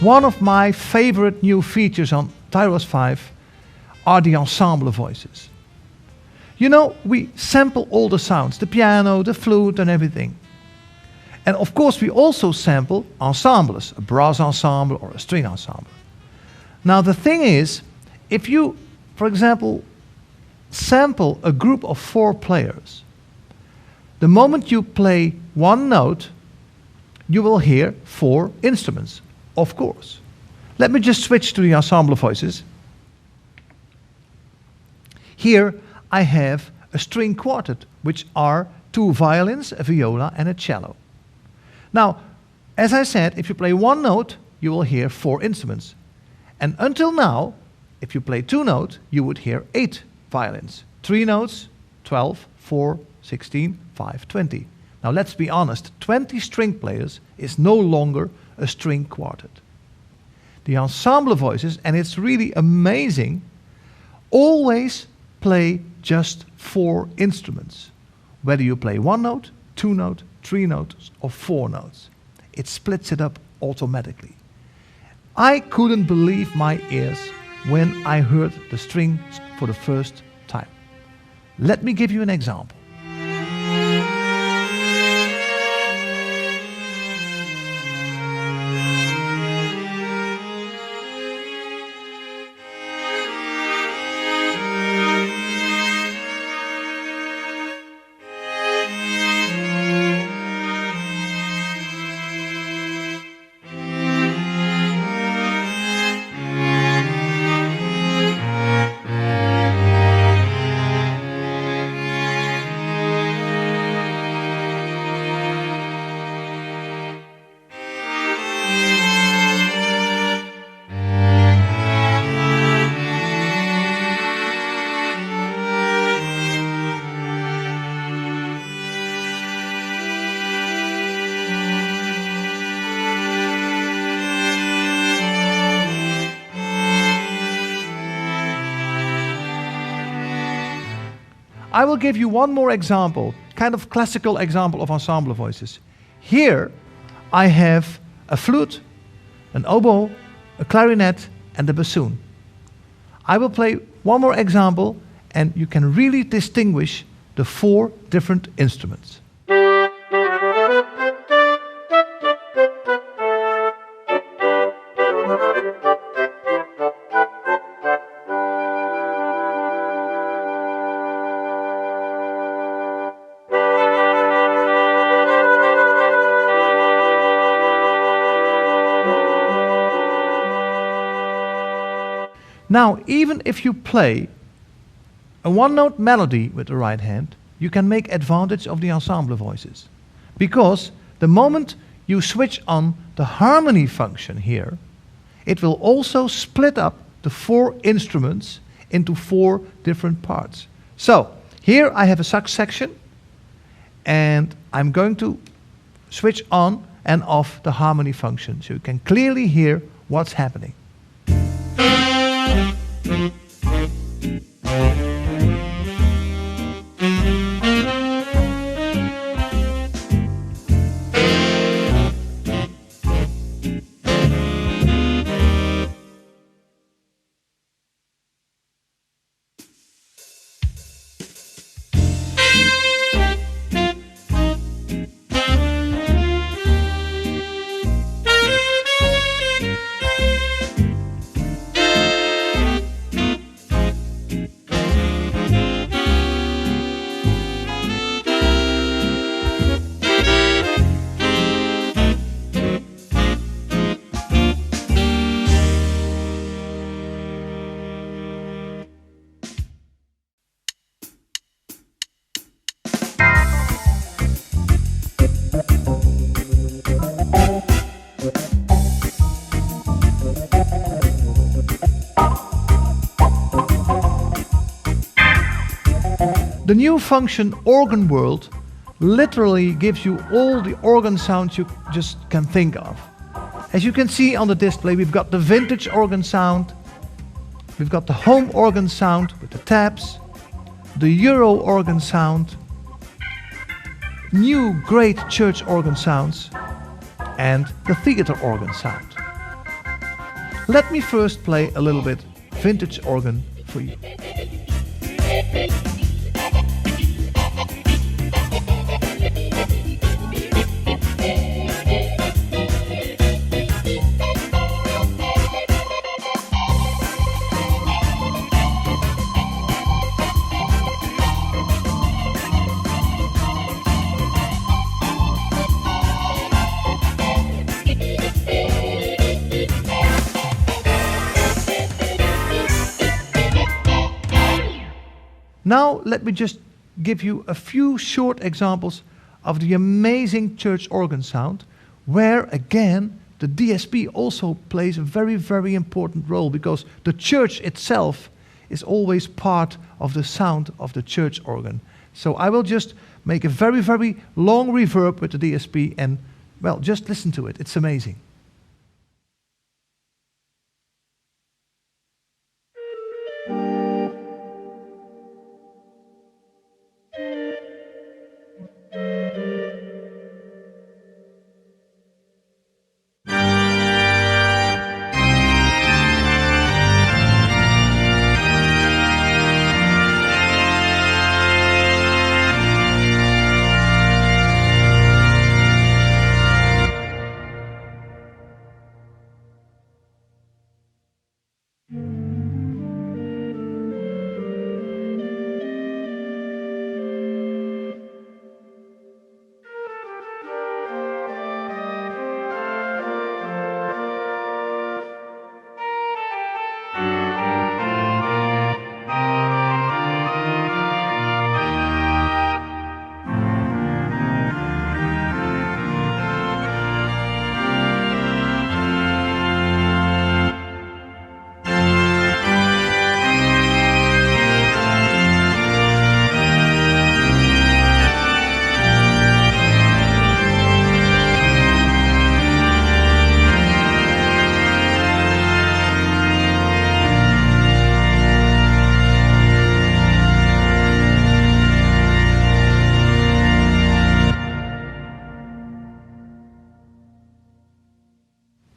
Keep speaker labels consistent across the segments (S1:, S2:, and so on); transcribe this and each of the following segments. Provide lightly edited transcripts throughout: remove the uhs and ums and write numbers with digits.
S1: One of my favorite new features on Tyros 5 are the ensemble voices. You know, we sample all the sounds, the piano, the flute and everything. And of course we also sample ensembles, a brass ensemble or a string ensemble. Now the thing is, if you, for example, sample a group of 4 players, the moment you play one note, you will hear 4 instruments, of course. Let me just switch to the ensemble voices. Here I have a string quartet, which are 2 violins, a viola and a cello. Now, as I said, if you play one note, you will hear 4 instruments. And until now, if you play 2 notes, you would hear 8 violins. 3 notes, 12, 4, 16, 5, 20. Now let's be honest, 20 string players is no longer a string quartet. The ensemble voices, and it's really amazing, always play just 4 instruments. Whether you play 1 note, 2 note, 3 notes or 4 notes. It splits it up automatically. I couldn't believe my ears when I heard the strings for the first time. Let me give you an example. I will give you one more example, kind of classical example of ensemble voices. Here I have a flute, an oboe, a clarinet and a bassoon. I will play one more example and you can really distinguish the 4 different instruments. Now, even if you play a 1-note melody with the right hand, you can make advantage of the ensemble voices. Because the moment you switch on the harmony function here, it will also split up the 4 instruments into 4 different parts. So, here I have a sax section, and I'm going to switch on and off the harmony function, so you can clearly hear what's happening. The new function Organ World literally gives you all the organ sounds you just can think of. As you can see on the display, we've got the vintage organ sound, we've got the home organ sound with the taps, the Euro organ sound, new great church organ sounds, and the theater organ sound. let me first play a little bit vintage organ for you. Now let me just give you a few short examples of the amazing church organ sound, where again the DSP also plays a very, very important role, because the church itself is always part of the sound of the church organ. So I will just make a very, very long reverb with the DSP and, well, just listen to it. It's amazing.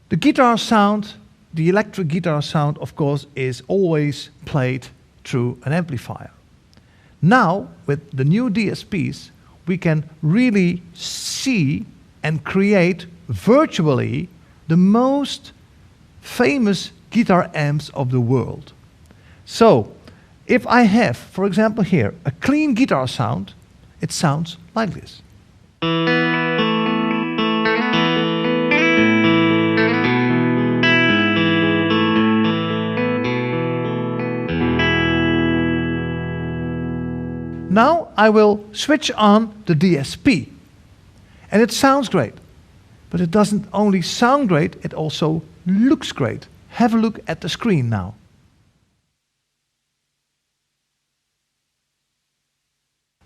S1: The guitar sound, the electric guitar sound, of course, is always played through an amplifier. Now, with the new DSPs, we can really see and create virtually the most famous guitar amps of the world. So, if I have, for example here, a clean guitar sound, it sounds like this. Now I will switch on the DSP, and it sounds great. But it doesn't only sound great, it also looks great. Have a look at the screen now.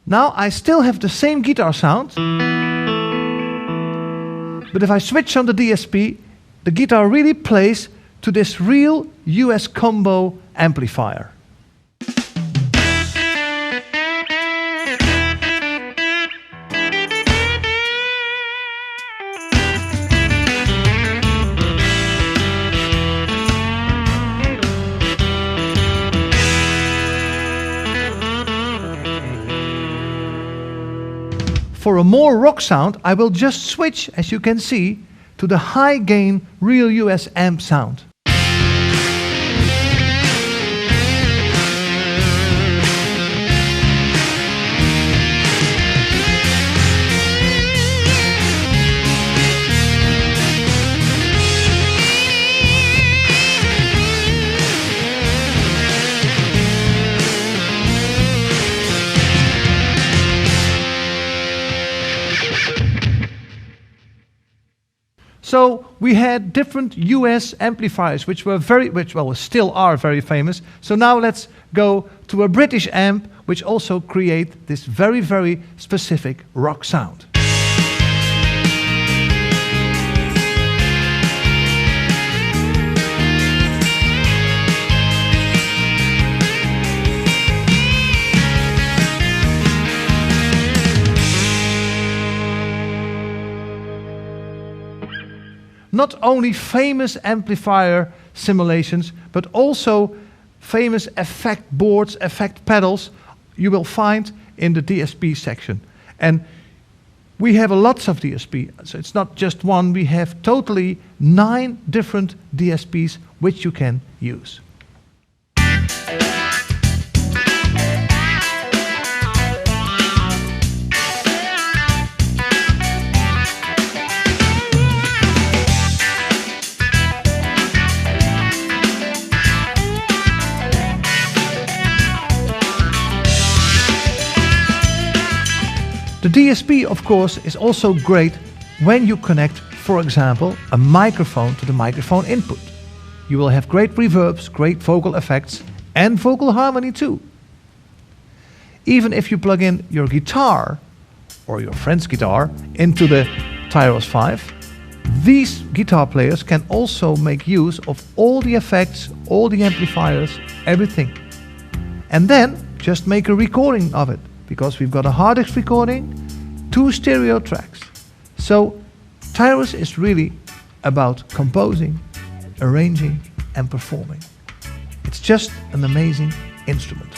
S1: Now I still have the same guitar sound, but if I switch on the DSP, the guitar really plays to this real US combo amplifier. For a more rock sound, I will just switch, as you can see, to the high gain real US amp sound. So we had different US amplifiers which still are very famous. So now let's go to a British amp which also create this very, very specific rock sound. Not only famous amplifier simulations, but also famous effect boards, effect pedals you will find in the DSP section. And we have lots of DSP, so it's not just one, we have totally 9 different DSPs which you can use. The DSP, of course, is also great when you connect, for example, a microphone to the microphone input. You will have great reverbs, great vocal effects, and vocal harmony too. Even if you plug in your guitar, or your friend's guitar, into the Tyros 5, these guitar players can also make use of all the effects, all the amplifiers, everything. And then just make a recording of it, because we've got a hard disk recording, 2 stereo tracks. So Tyros is really about composing, arranging and performing. It's just an amazing instrument.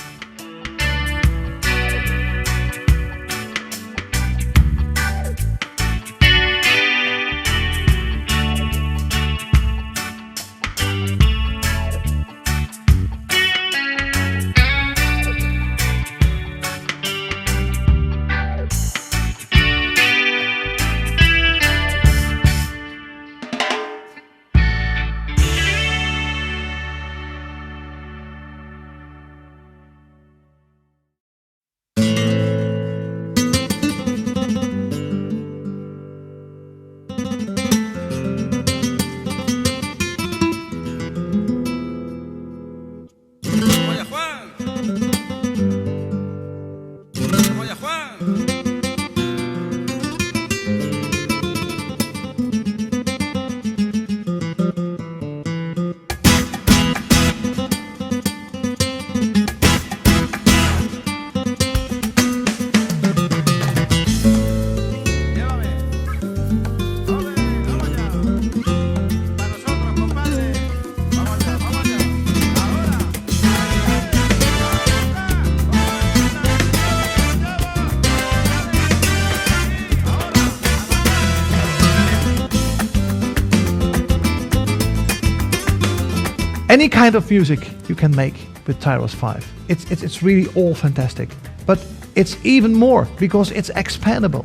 S1: Any kind of music you can make with Tyros 5. It's really all fantastic. But it's even more because it's expandable.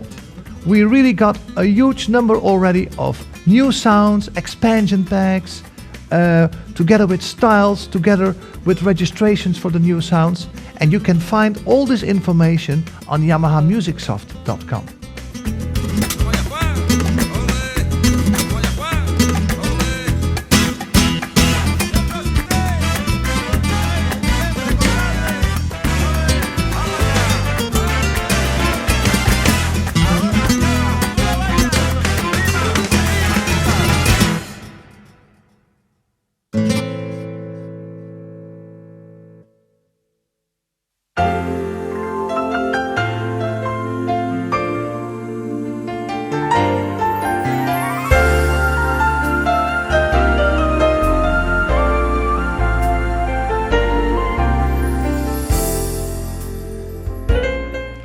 S1: We really got a huge number already of new sounds, expansion packs, together with styles, together with registrations for the new sounds. And you can find all this information on YAMAHAmusicsoft.com.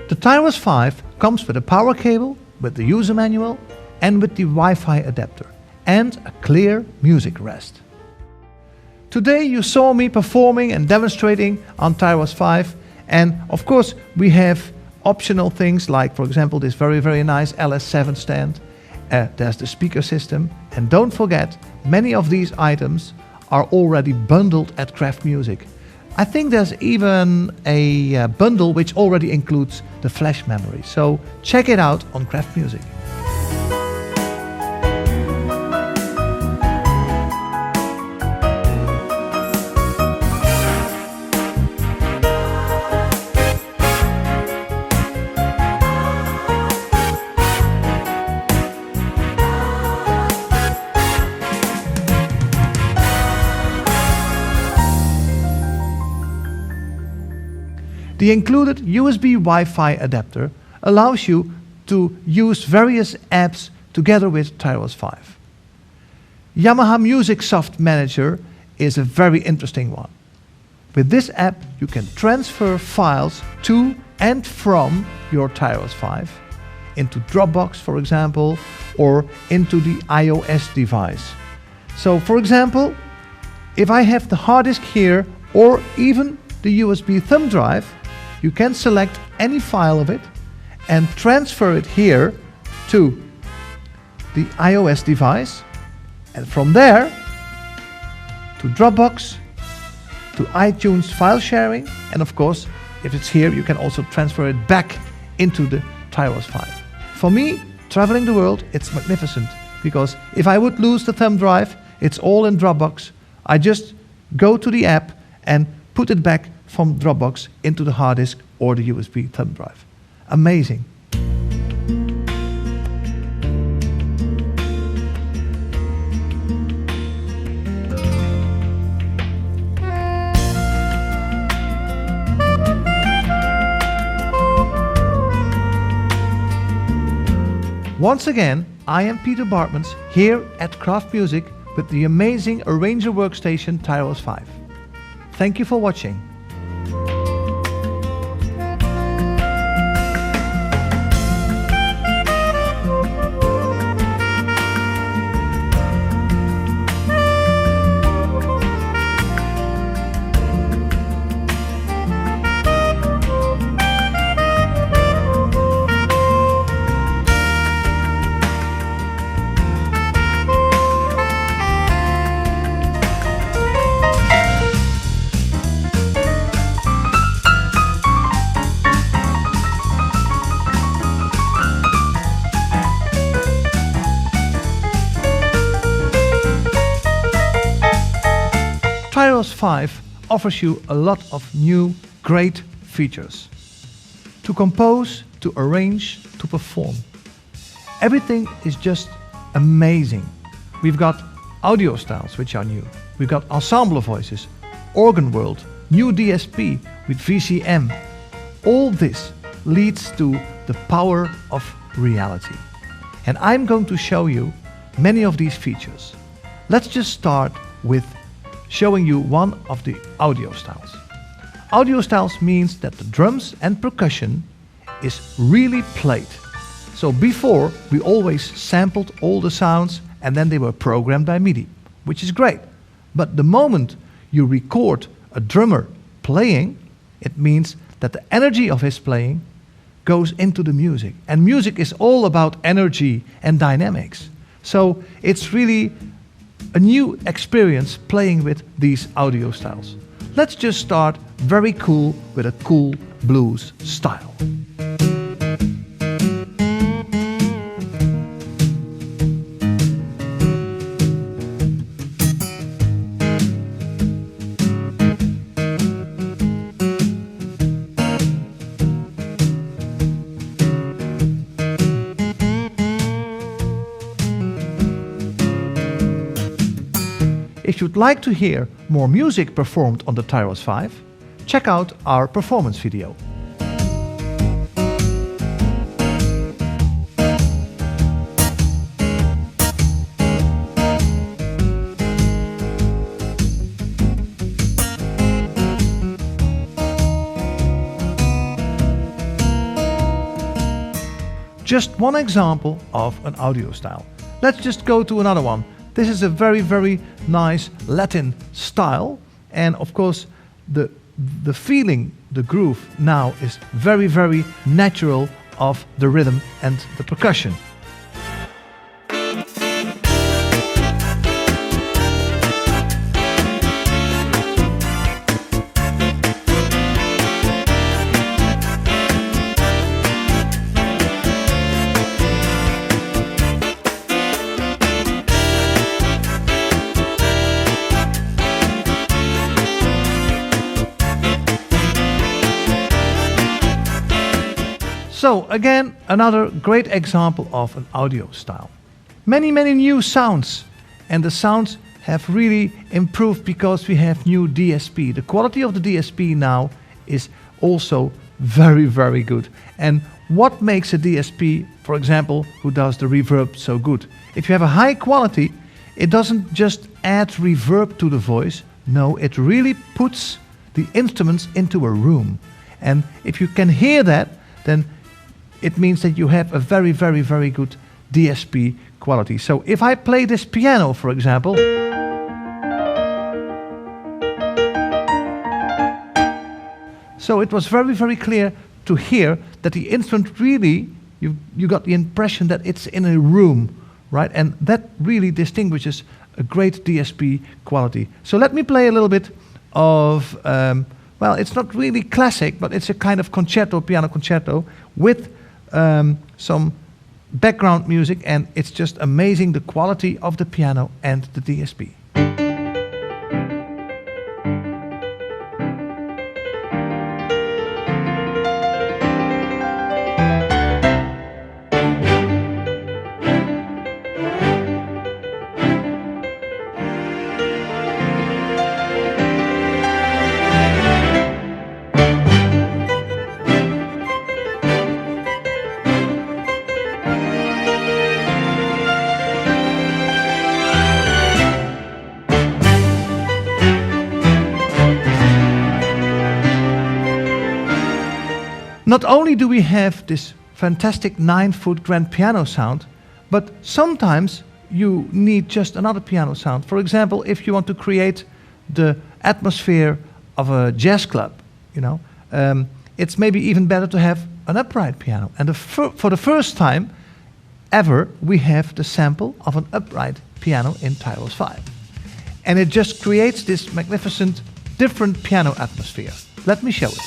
S1: The Tyros 5 comes with a power cable, with the user manual and with the Wi-Fi adapter and a clear music rest. Today you saw me performing and demonstrating on Tyros 5, and of course we have optional things like, for example, this very nice LS7 stand. There's the speaker system, and don't forget, many of these items are already bundled at Craft Music. I think there's even a bundle which already includes the flash memory, so check it out on Craft Music. The included USB Wi-Fi adapter allows you to use various apps together with Tyros 5. Yamaha Music Soft Manager is a very interesting one. With this app, you can transfer files to and from your Tyros 5 into Dropbox, for example, or into the iOS device. So, for example, if I have the hard disk here or even the USB thumb drive, you can select any file of it and transfer it here to the iOS device, and from there to Dropbox, to iTunes file sharing, and of course, if it's here, you can also transfer it back into the Tyros 5. For me, traveling the world, it's magnificent, because if I would lose the thumb drive, it's all in Dropbox. I just go to the app and put it back from Dropbox into the hard disk or the USB thumb drive. Amazing. Once again, I am Peter Baartmans here at Craft Music with the amazing Arranger workstation Tyros 5. Thank you for watching. Tyros 5 offers you a lot of new, great features. To compose, to arrange, to perform. Everything is just amazing. We've got audio styles which are new. We've got ensemble voices, organ world, new DSP with VCM. All this leads to the power of reality. And I'm going to show you many of these features. Let's just start with showing you one of the audio styles. Audio styles means that the drums and percussion is really played. So before, we always sampled all the sounds and then they were programmed by MIDI, which is great. But the moment you record a drummer playing, it means that the energy of his playing goes into the music. And music is all about energy and dynamics. So it's really a new experience playing with these audio styles. Let's just start very cool with a cool blues style. If you'd like to hear more music performed on the Tyros 5, check out our performance video. Just one example of an audio style. Let's just go to another one. This is a very, very nice Latin style, and of course the feeling, the groove now is very, very natural of the rhythm and the percussion. So again, another great example of an audio style. Many, many new sounds, and the sounds have really improved because we have new DSP. The quality of the DSP now is also very, very good. And what makes a DSP, for example, who does the reverb so good? If you have a high quality, it doesn't just add reverb to the voice. No, it really puts the instruments into a room. And if you can hear that, then it means that you have a very, very, very good DSP quality. So if I play this piano, for example, so it was very, very clear to hear that the instrument really, you got the impression that it's in a room, right? And that really distinguishes a great DSP quality. So let me play a little bit of, well, it's not really classic, but it's a kind of concerto, piano concerto, with some background music, and it's just amazing, the quality of the piano and the DSP. Not only do we have this fantastic 9-foot grand piano sound, but sometimes you need just another piano sound. For example, if you want to create the atmosphere of a jazz club, you know, it's maybe even better to have an upright piano. And for the first time ever, we have the sample of an upright piano in Tyros 5. And it just creates this magnificent, different piano atmosphere. Let me show it.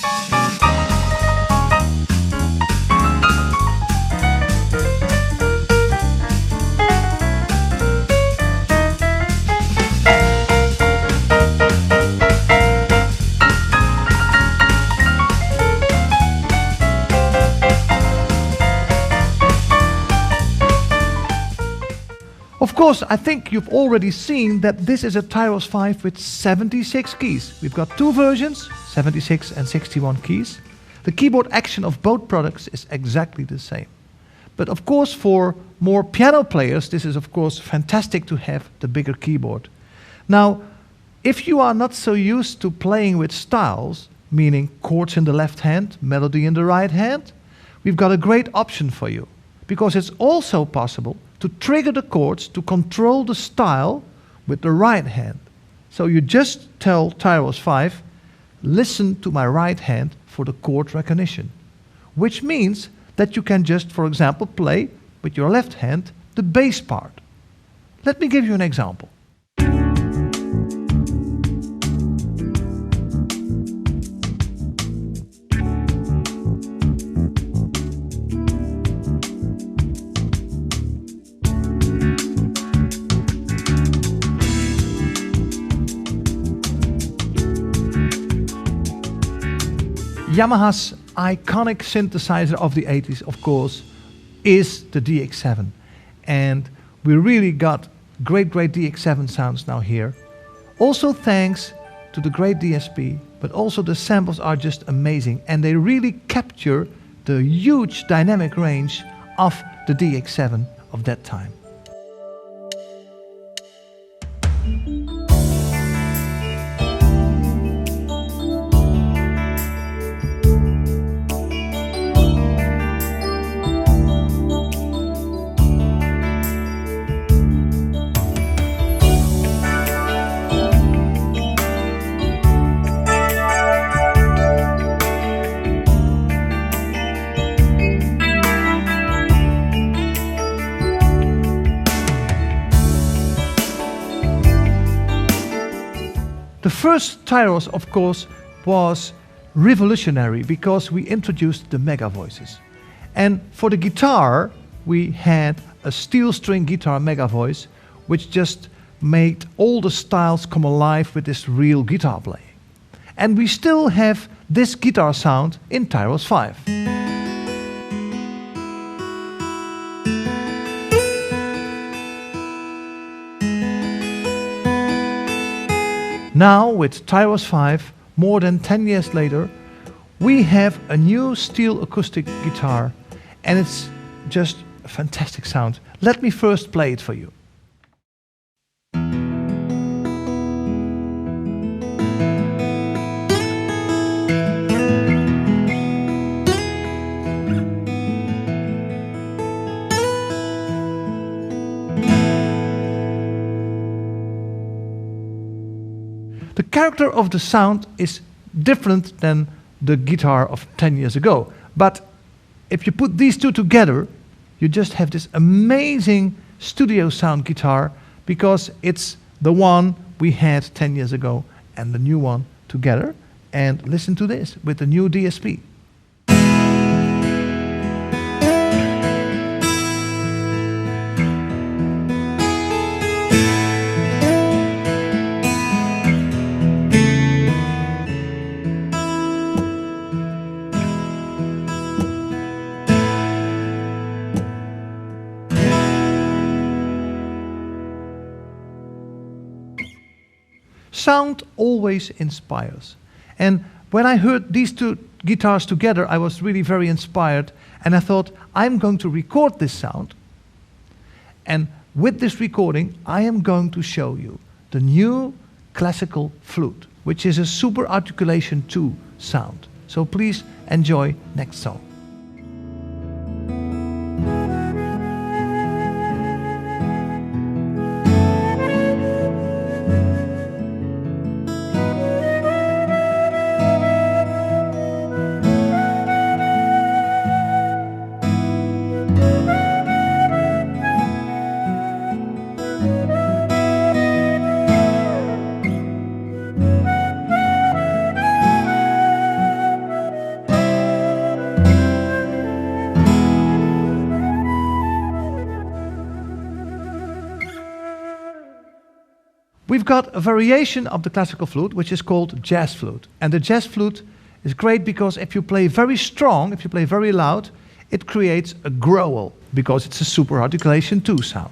S1: Of course, I think you've already seen that this is a Tyros 5 with 76 keys. We've got two versions, 76 and 61 keys. The keyboard action of both products is exactly the same. But of course, for more piano players, this is of course fantastic to have the bigger keyboard. Now, if you are not so used to playing with styles, meaning chords in the left hand, melody in the right hand, we've got a great option for you. Because it's also possible to trigger the chords to control the style with the right hand. So you just tell Tyros 5, listen to my right hand for the chord recognition. Which means that you can just, for example, play with your left hand the bass part. Let me give you an example. Yamaha's iconic synthesizer of the 80s, of course, is the DX7. And we really got great DX7 sounds now here. Also thanks to the great DSP, but also the samples are just amazing. And they really capture the huge dynamic range of the DX7 of that time. The first Tyros, of course, was revolutionary because we introduced the mega voices. And for the guitar, we had a steel string guitar mega voice, which just made all the styles come alive with this real guitar playing. And we still have this guitar sound in Tyros 5. Now, with Tyros 5, more than 10 years later, we have a new steel acoustic guitar, and it's just a fantastic sound. Let me first play it for you. The character of the sound is different than the guitar of 10 years ago. But if you put these two together, you just have this amazing studio sound guitar, because it's the one we had 10 years ago and the new one together. And listen to this with the new DSP. Sound always inspires. And when I heard these two guitars together, I was really very inspired. And I thought, I'm going to record this sound. And with this recording, I am going to show you the new classical flute, which is a super articulation 2 sound. So please enjoy next song. We've got a variation of the classical flute, which is called jazz flute. And the jazz flute is great because if you play very strong, if you play very loud, it creates a growl, because it's a super articulation 2 sound.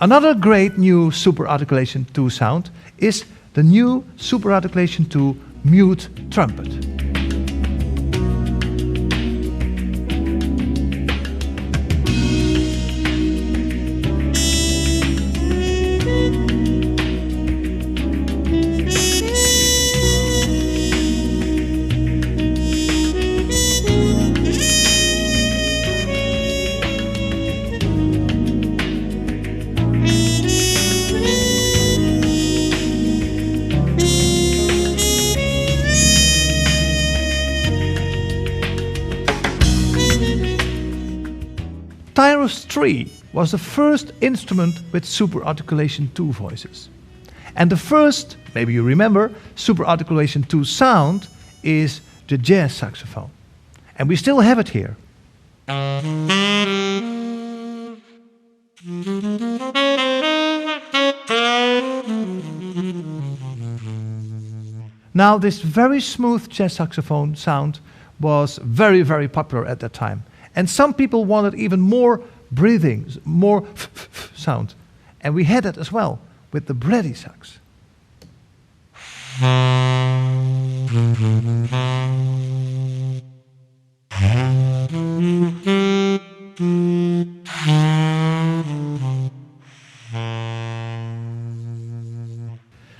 S1: Another great new super articulation 2 sound is the new super articulation 2 mute trumpet. Tyros 3 was the first instrument with super articulation 2 voices. And the first, maybe you remember, super articulation 2 sound is the jazz saxophone. And we still have it here. Now, this very smooth jazz saxophone sound was very, very popular at that time. And some people wanted even more breathing, more sound. And we had that as well with the breathy sax.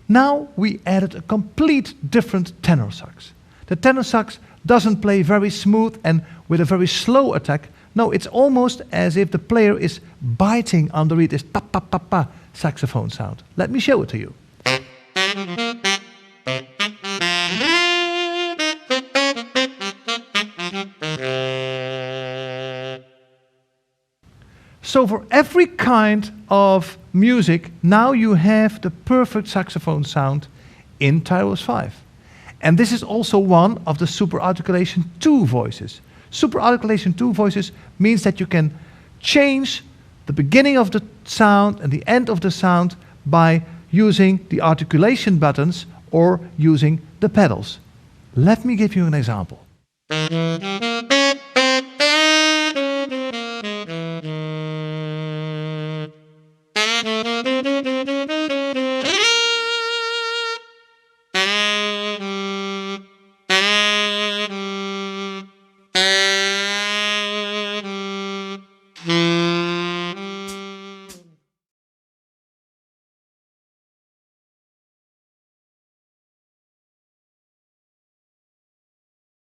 S1: Now we added a complete different tenor sax. The tenor sax doesn't play very smooth and with a very slow attack. No, it's almost as if the player is biting underneath this pa-pa-pa-pa saxophone sound. Let me show it to you. So for every kind of music, now you have the perfect saxophone sound in Tyros 5. And this is also one of the super articulation 2 voices. Super articulation 2 voices means that you can change the beginning of the sound and the end of the sound by using the articulation buttons or using the pedals. Let me give you an example.